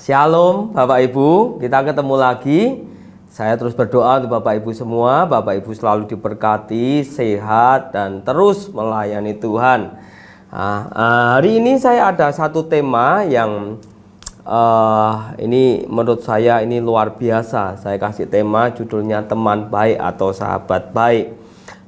Shalom Bapak Ibu, kita ketemu lagi. Saya terus berdoa untuk Bapak Ibu semua. Bapak Ibu selalu diberkati, sehat, dan terus melayani Tuhan. Hari ini saya ada satu tema yang ini menurut saya ini luar biasa. Saya kasih tema judulnya teman baik atau sahabat baik.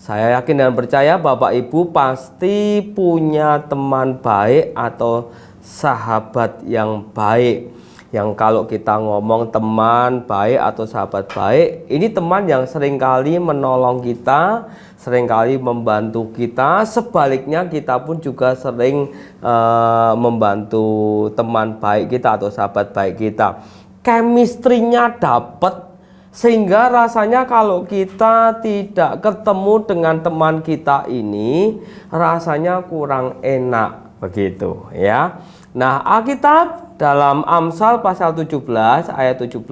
Saya yakin dan percaya Bapak Ibu pasti punya teman baik atau sahabat yang baik. Yang kalau kita ngomong teman baik atau sahabat baik, ini teman yang seringkali menolong kita, seringkali membantu kita. Sebaliknya kita pun juga sering membantu teman baik kita atau sahabat baik kita. Chemistry-nya dapat, sehingga rasanya kalau kita tidak ketemu dengan teman kita ini, rasanya kurang enak begitu ya. Nah, Alkitab dalam Amsal pasal 17 ayat 17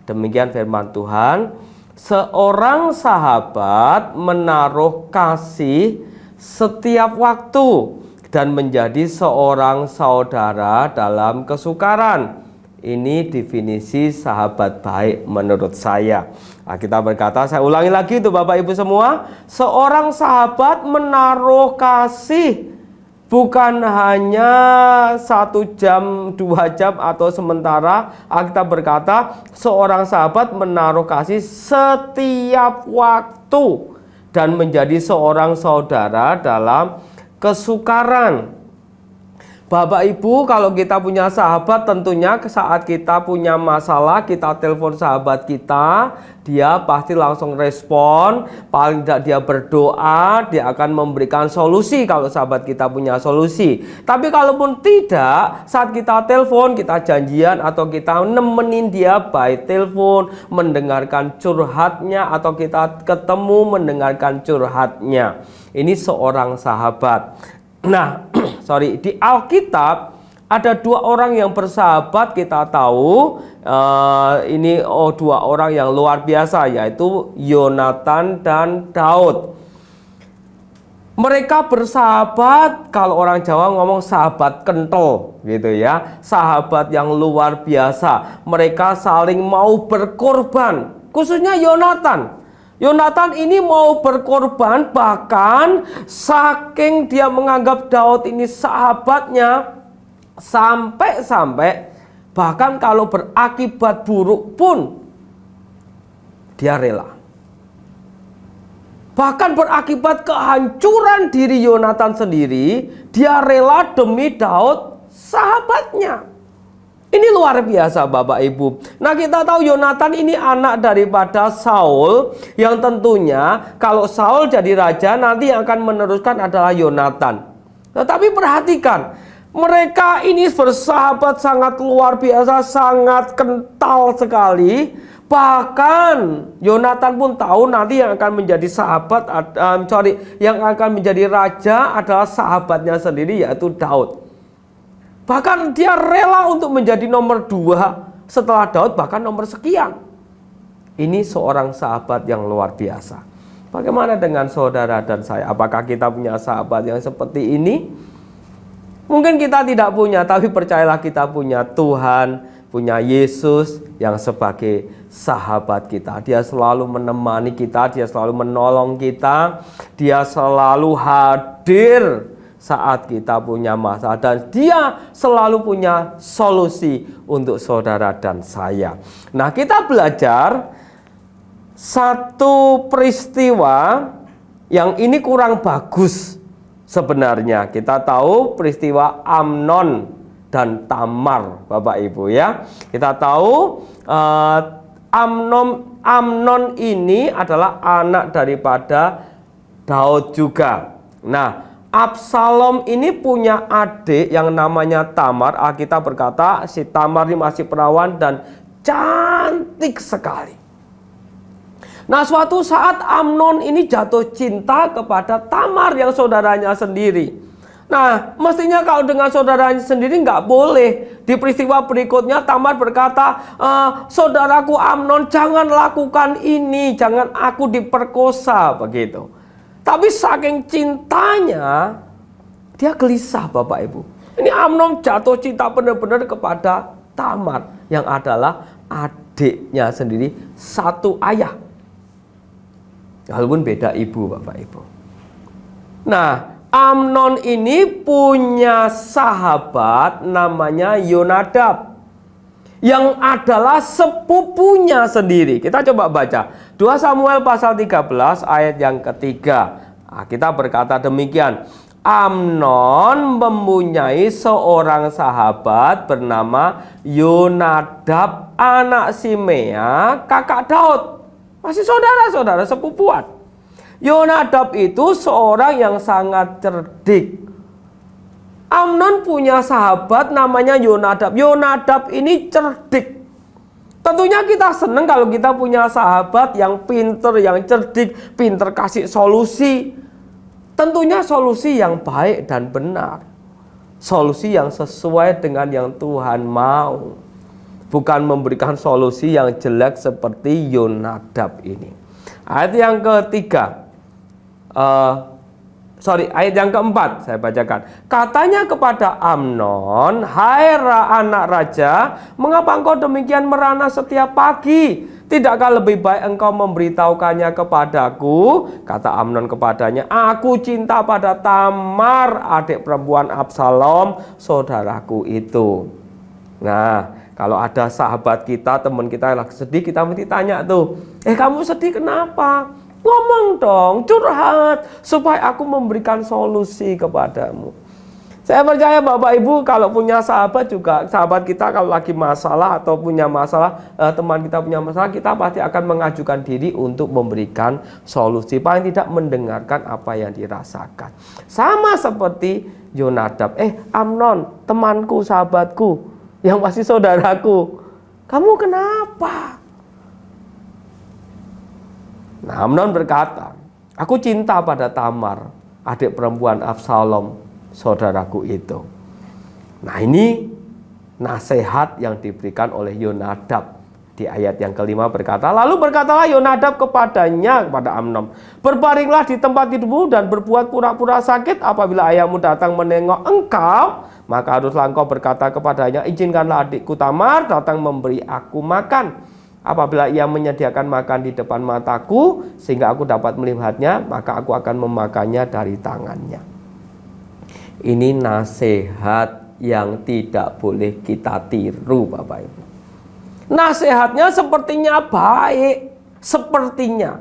demikian firman Tuhan, seorang sahabat menaruh kasih setiap waktu dan menjadi seorang saudara dalam kesukaran. Ini definisi sahabat baik menurut saya. Kita berkata, saya ulangi lagi itu Bapak Ibu semua, seorang sahabat menaruh kasih bukan hanya 1 jam, 2 jam atau sementara. Kita berkata seorang sahabat menaruh kasih setiap waktu dan menjadi seorang saudara dalam kesukaran. Bapak Ibu, kalau kita punya sahabat, tentunya saat kita punya masalah, kita telepon sahabat kita, dia pasti langsung respon. Paling tidak dia berdoa, dia akan memberikan solusi kalau sahabat kita punya solusi. Tapi kalaupun tidak, saat kita telepon, kita janjian atau kita nemenin dia by telepon, mendengarkan curhatnya, atau kita ketemu mendengarkan curhatnya. Ini seorang sahabat. Nah, di Alkitab ada 2 orang yang bersahabat. Kita tahu ini 2 orang yang luar biasa, yaitu Yonatan dan Daud. Mereka bersahabat, kalau orang Jawa ngomong sahabat kental gitu ya, sahabat yang luar biasa. Mereka saling mau berkorban, khususnya Yonatan. Yonatan ini mau berkorban, bahkan saking dia menganggap Daud ini sahabatnya, sampai-sampai bahkan kalau berakibat buruk pun dia rela. Bahkan berakibat kehancuran diri Yonatan sendiri, dia rela demi Daud sahabatnya. Ini luar biasa Bapak Ibu. Nah, kita tahu Yonatan ini anak daripada Saul, yang tentunya kalau Saul jadi raja, nanti yang akan meneruskan adalah Yonatan. Tetapi perhatikan, mereka ini bersahabat sangat luar biasa, sangat kental sekali. Bahkan Yonatan pun tahu nanti yang akan menjadi yang akan menjadi raja adalah sahabatnya sendiri, yaitu Daud. Bahkan dia rela untuk menjadi nomor 2 setelah Daud, bahkan nomor sekian. Ini seorang sahabat yang luar biasa. Bagaimana dengan saudara dan saya? Apakah kita punya sahabat yang seperti ini? Mungkin kita tidak punya, tapi percayalah kita punya Tuhan, punya Yesus yang sebagai sahabat kita. Dia selalu menemani kita, dia selalu menolong kita, dia selalu hadir saat kita punya masalah, dan dia selalu punya solusi untuk saudara dan saya. Nah, kita belajar satu peristiwa yang ini kurang bagus sebenarnya. Kita tahu peristiwa Amnon dan Tamar, Bapak Ibu ya. Kita tahu Amnon ini adalah anak daripada Daud juga. Nah, Absalom ini punya adik yang namanya Tamar. Alkitab berkata si Tamar ini masih perawan dan cantik sekali. Nah, suatu saat Amnon ini jatuh cinta kepada Tamar yang saudaranya sendiri. Nah, mestinya kalau dengan saudaranya sendiri nggak boleh. Di peristiwa berikutnya Tamar berkata, saudaraku Amnon, jangan lakukan ini, jangan aku diperkosa, begitu. Tapi saking cintanya, dia gelisah Bapak Ibu. Ini Amnon jatuh cinta benar-benar kepada Tamar yang adalah adiknya sendiri satu ayah. Walaupun beda ibu, Bapak Ibu. Nah, Amnon ini punya sahabat namanya Yonadab, yang adalah sepupunya sendiri. Kita coba baca 2 Samuel pasal 13 ayat yang ketiga. Nah, kita berkata demikian. Amnon mempunyai seorang sahabat bernama Yonadab anak Simea, kakak Daud. Masih saudara-saudara sepupuan. Yonadab itu seorang yang sangat cerdik. Amnon punya sahabat namanya Yonadab. Yonadab ini cerdik. Tentunya kita senang kalau kita punya sahabat yang pinter, yang cerdik, pinter kasih solusi. Tentunya solusi yang baik dan benar. Solusi yang sesuai dengan yang Tuhan mau. Bukan memberikan solusi yang jelek seperti Yonadab ini. Ayat yang ketiga. Ayat yang keempat saya bacakan. Katanya kepada Amnon, "Hai anak raja, mengapa engkau demikian merana setiap pagi? Tidakkah lebih baik engkau memberitahukannya kepadaku?" Kata Amnon kepadanya, "Aku cinta pada Tamar, adik perempuan Absalom, saudaraku itu." Nah, kalau ada sahabat kita, teman kita yang lagi sedih, kita mesti tanya tuh, kamu sedih kenapa? Ngomong dong, curhat, supaya aku memberikan solusi kepadamu. Saya percaya Bapak Ibu kalau punya sahabat juga, sahabat kita kalau lagi masalah atau punya masalah, teman kita punya masalah, kita pasti akan mengajukan diri untuk memberikan solusi. Paling tidak mendengarkan apa yang dirasakan. Sama seperti Yonadab, Amnon, temanku, sahabatku, yang masih saudaraku, kamu kenapa? Nah, Amnon berkata, "Aku cinta pada Tamar, adik perempuan Absalom, saudaraku itu." Nah, ini nasihat yang diberikan oleh Yonadab. Di ayat yang kelima berkata, "Lalu berkatalah Yonadab kepada Amnon, berbaringlah di tempat tidurmu dan berbuat pura-pura sakit. Apabila ayahmu datang menengok engkau, maka haruslah engkau berkata kepadanya, izinkanlah adikku Tamar datang memberi aku makan. Apabila ia menyediakan makan di depan mataku, sehingga aku dapat melihatnya, maka aku akan memakannya dari tangannya." Ini nasihat yang tidak boleh kita tiru, Bapak Ibu. Nasihatnya sepertinya baik, sepertinya.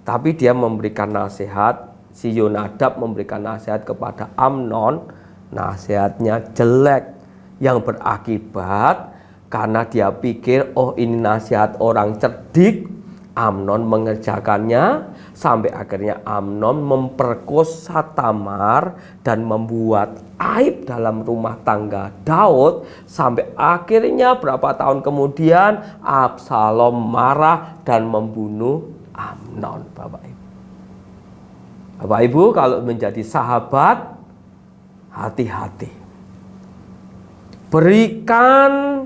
Tapi dia memberikan nasihat, si Yonadab memberikan nasihat kepada Amnon, nasihatnya jelek, yang berakibat karena dia pikir, ini nasihat orang cerdik, Amnon mengerjakannya, sampai akhirnya Amnon memperkosa Tamar dan membuat aib dalam rumah tangga Daud, sampai akhirnya berapa tahun kemudian Absalom marah dan membunuh Amnon. Bapak Ibu, kalau menjadi sahabat, hati-hati. Berikan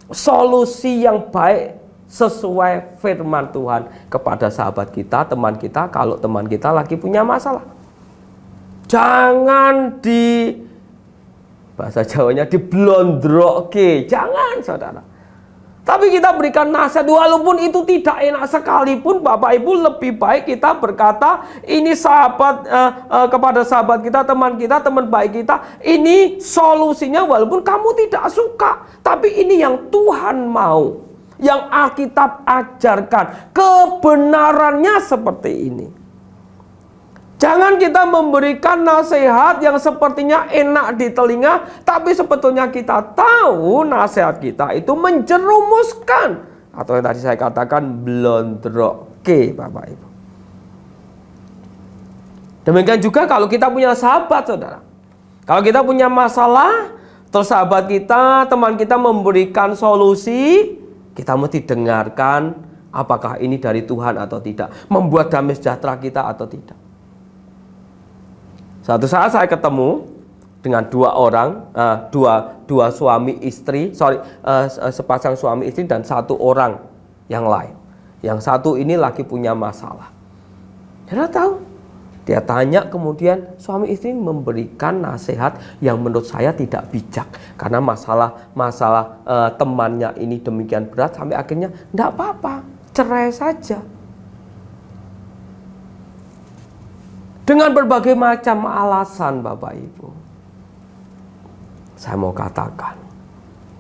solusi yang baik sesuai firman Tuhan kepada sahabat kita, teman kita, kalau teman kita lagi punya masalah. Jangan bahasa Jawanya diblondroke, jangan saudara. Tapi kita berikan nasihat, walaupun itu tidak enak sekalipun, Bapak Ibu, lebih baik kita berkata, ini sahabat kepada sahabat kita, teman baik kita, ini solusinya walaupun kamu tidak suka, tapi ini yang Tuhan mau. Yang Alkitab ajarkan, kebenarannya seperti ini. Jangan kita memberikan nasihat yang sepertinya enak di telinga, tapi sebetulnya kita tahu nasihat kita itu menjerumuskan, atau yang tadi saya katakan blondroke, Bapak Ibu. Demikian juga kalau kita punya sahabat, saudara. Kalau kita punya masalah, terus sahabat kita, teman kita memberikan solusi, kita mesti dengarkan apakah ini dari Tuhan atau tidak, membuat damai sejahtera kita atau tidak. Suatu saat saya ketemu dengan dua suami istri, sepasang suami istri dan satu orang yang lain. Yang satu ini lagi punya masalah. Saudara tahu, Dia tanya, kemudian suami istri memberikan nasihat yang menurut saya tidak bijak. Karena masalah temannya ini demikian berat sampai akhirnya enggak apa-apa, cerai saja. Dengan berbagai macam alasan Bapak Ibu. Saya mau katakan,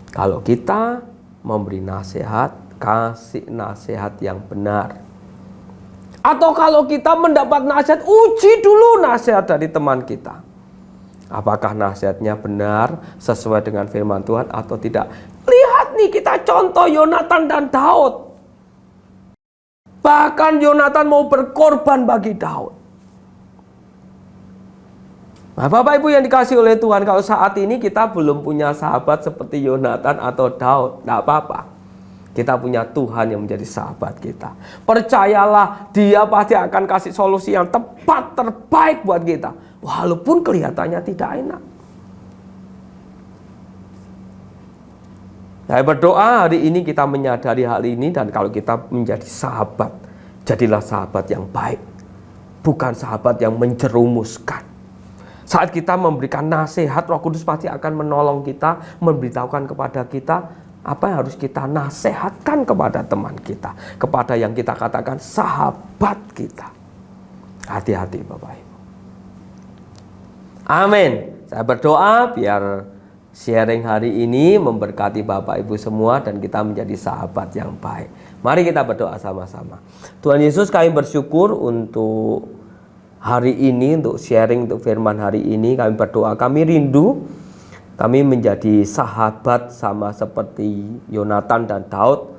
kalau kita memberi nasihat, kasih nasihat yang benar. Atau kalau kita mendapat nasihat, uji dulu nasihat dari teman kita. Apakah nasihatnya benar, sesuai dengan firman Tuhan atau tidak. Lihat nih, kita contoh Yonatan dan Daud. Bahkan Yonatan mau berkorban bagi Daud. Nah, Bapak Ibu yang dikasih oleh Tuhan, kalau saat ini kita belum punya sahabat seperti Yonatan atau Daud, tidak apa-apa. Kita punya Tuhan yang menjadi sahabat kita. Percayalah, Dia pasti akan kasih solusi yang tepat, terbaik buat kita. Walaupun kelihatannya tidak enak. Saya berdoa hari ini kita menyadari hal ini, dan kalau kita menjadi sahabat, jadilah sahabat yang baik. Bukan sahabat yang menjerumuskan. Saat kita memberikan nasihat, Roh Kudus pasti akan menolong kita, memberitahukan kepada kita apa yang harus kita nasihatkan kepada teman kita, kepada yang kita katakan sahabat kita. Hati-hati Bapak Ibu. Amin. Saya berdoa biar sharing hari ini memberkati Bapak Ibu semua dan kita menjadi sahabat yang baik. Mari kita berdoa sama-sama. Tuhan Yesus, kami bersyukur untuk hari ini, untuk sharing, untuk firman hari ini. Kami berdoa, kami rindu kami menjadi sahabat sama seperti Yonatan dan Daud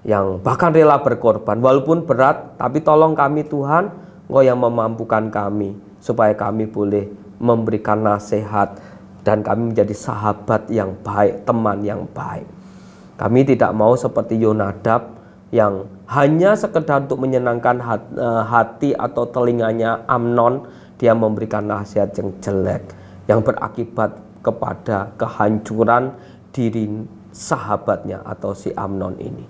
yang bahkan rela berkorban walaupun berat, tapi tolong kami Tuhan, Engkau yang memampukan kami supaya kami boleh memberikan nasihat dan kami menjadi sahabat yang baik, teman yang baik. Kami tidak mau seperti Yonadab yang hanya sekedar untuk menyenangkan hati atau telinganya Amnon, dia memberikan nasihat yang jelek yang berakibat kepada kehancuran diri sahabatnya atau si Amnon ini.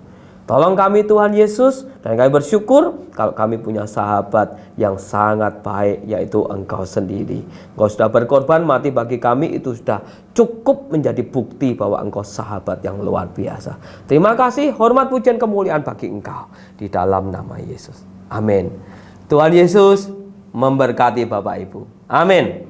Tolong kami Tuhan Yesus, dan kami bersyukur kalau kami punya sahabat yang sangat baik, yaitu Engkau sendiri. Engkau sudah berkorban mati bagi kami, itu sudah cukup menjadi bukti bahwa Engkau sahabat yang luar biasa. Terima kasih, hormat, pujian, kemuliaan bagi Engkau di dalam nama Yesus. Amin. Tuhan Yesus memberkati Bapak Ibu. Amin.